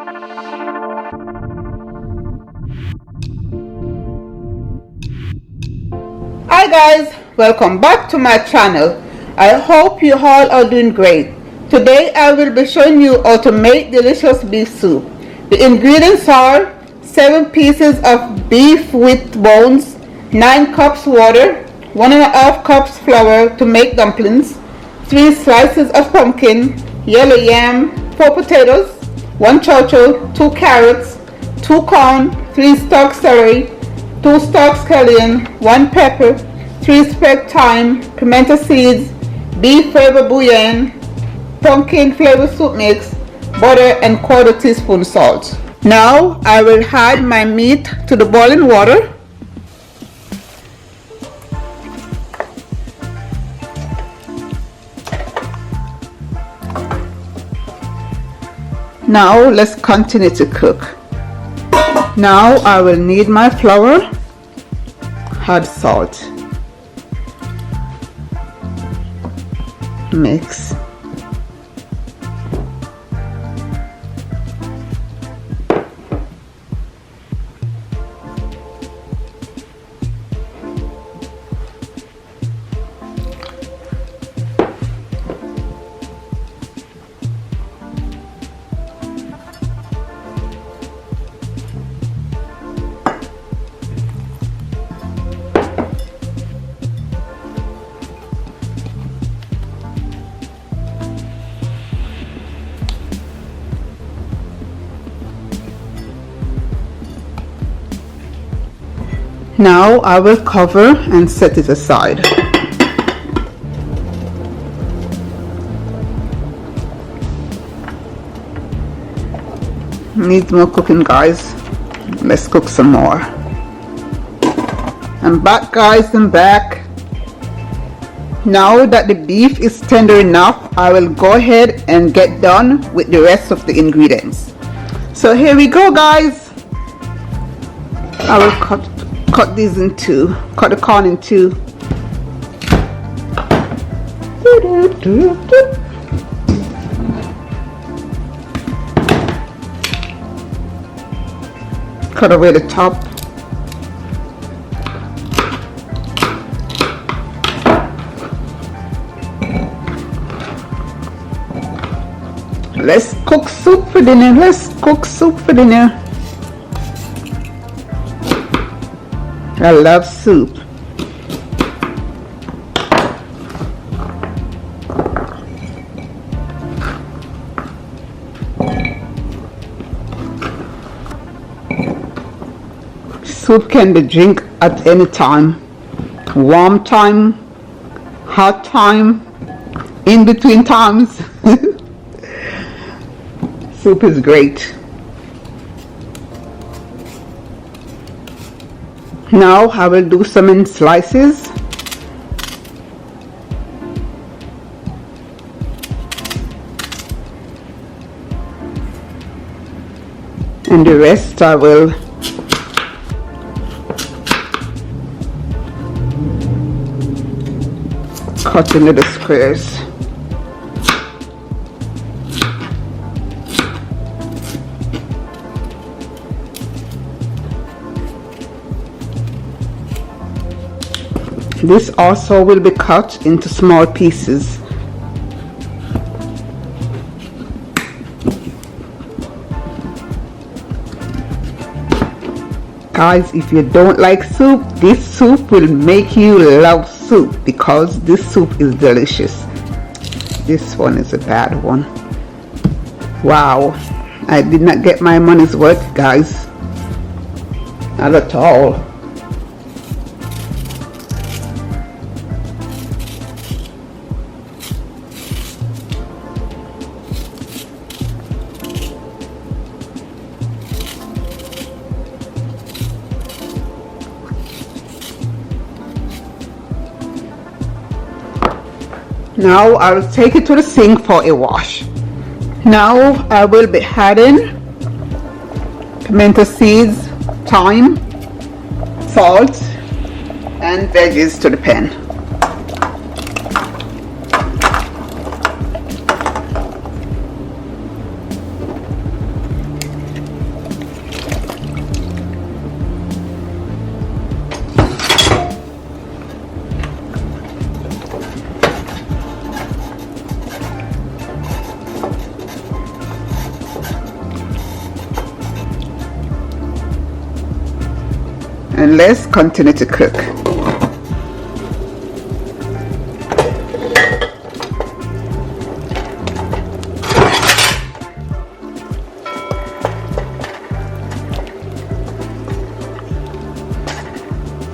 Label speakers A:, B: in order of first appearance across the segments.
A: Hi guys, welcome back to my channel. I hope you all are doing great. Today I will be showing you how to make delicious beef soup. The ingredients are 7 pieces of beef with bones, 9 cups water, 1.5 cups flour to make dumplings, 3 slices of pumpkin, yellow yam, 4 potatoes, 1 chocho, 2 carrots, 2 corn, 3 stalks celery, 2 stalks scallion, 1 pepper, 3 sprig thyme, pimento seeds, beef flavor bouillon, pumpkin flavor soup mix, butter and 1/4 teaspoon salt. Now I will add my meat to the boiling water. Now let's continue to cook. Now I will knead my flour, add salt, mix. Now I will cover and set it aside. Needs more cooking, guys. Let's cook some more. I'm back, guys. I'm back. Now that the beef is tender enough, I will go ahead and get done with the rest of the ingredients. So here we go, guys. I will cut these in two. Cut the corn in two. Cut away the top. Let's cook soup for dinner. Let's cook soup for dinner. I love soup. Soup can be drink at any time. Warm time, hot time, in between times. Soup is great. Now I will do some in slices. And the rest I will cut into the squares. This also will be cut into small pieces. Guys, if you don't like soup, this soup will make you love soup because this soup is delicious. This one is a bad one. Wow, I did not get my money's worth, guys. Not at all. Now I will take it to the sink for a wash. Now I will be adding pimento seeds, thyme, salt, and veggies to the pan. and let's continue to cook.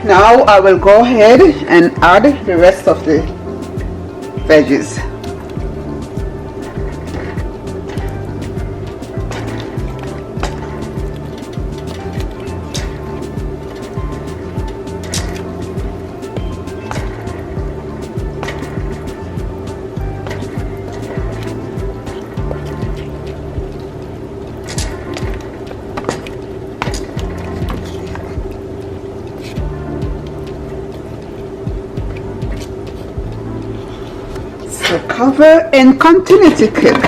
A: Now I will go ahead and add the rest of the veggies. So cover and continue to cook.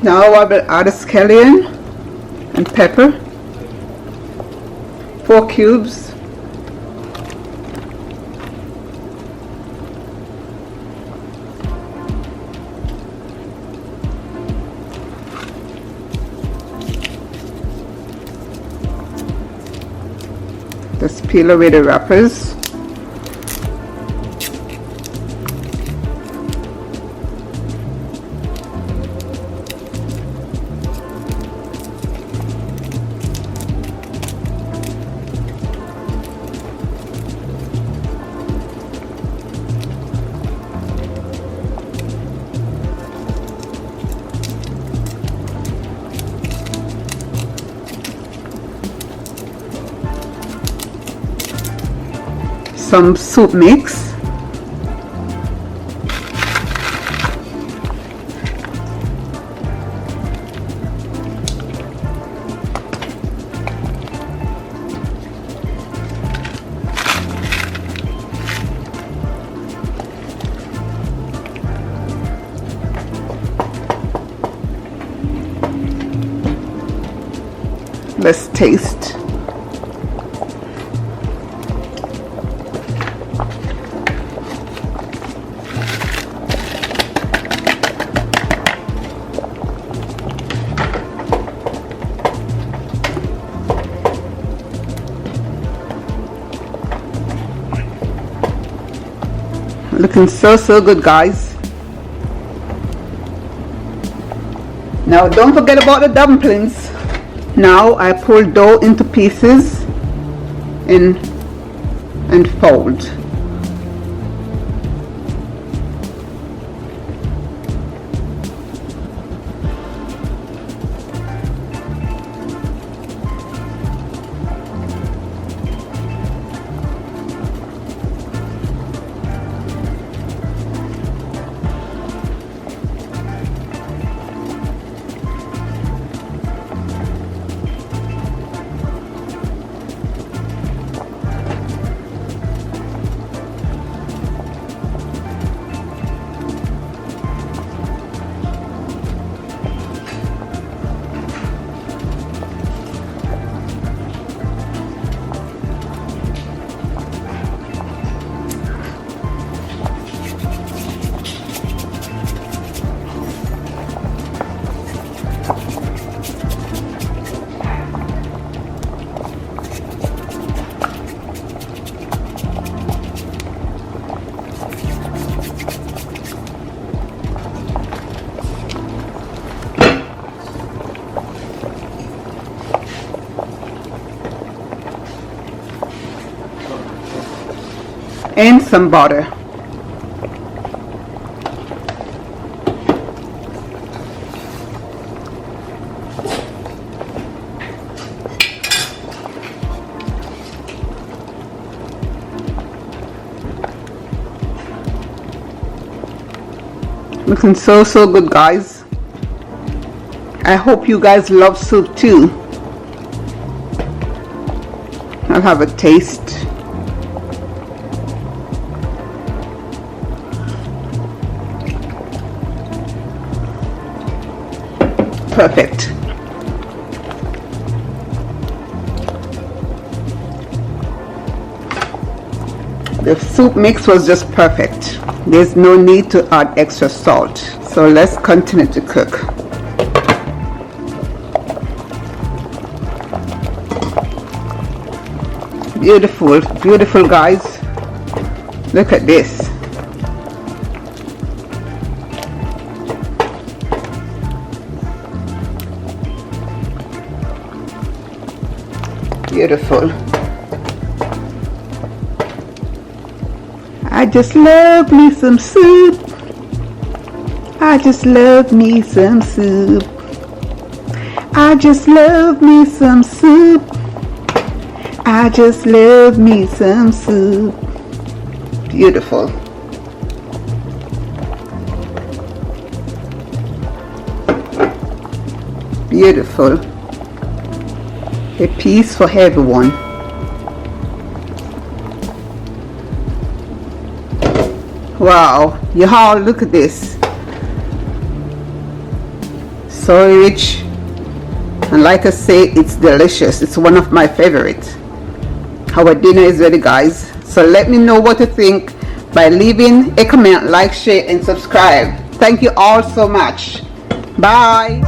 A: Now I will add a scallion and pepper, 4 cubes. Just peel away the wrappers. Some soup mix, let's taste. Looking so good, guys. Now don't forget about the dumplings. Now I pull dough into pieces and fold. And some butter. Looking so good, guys. I hope you guys love soup too. I'll have a taste. Perfect. The soup mix was just perfect. There's no need to add extra salt. So let's continue to cook. Beautiful, beautiful, guys. Look at this. Beautiful. I just love me some soup. I just love me some soup. I just love me some soup. I just love me some soup. Beautiful. Beautiful. A piece for everyone. Wow, you all look at this. So rich, and like I say, it's delicious. It's one of my favorites. Our dinner is ready, guys. So let me know what you think by leaving a comment, like, share, and subscribe. Thank you all so much. Bye.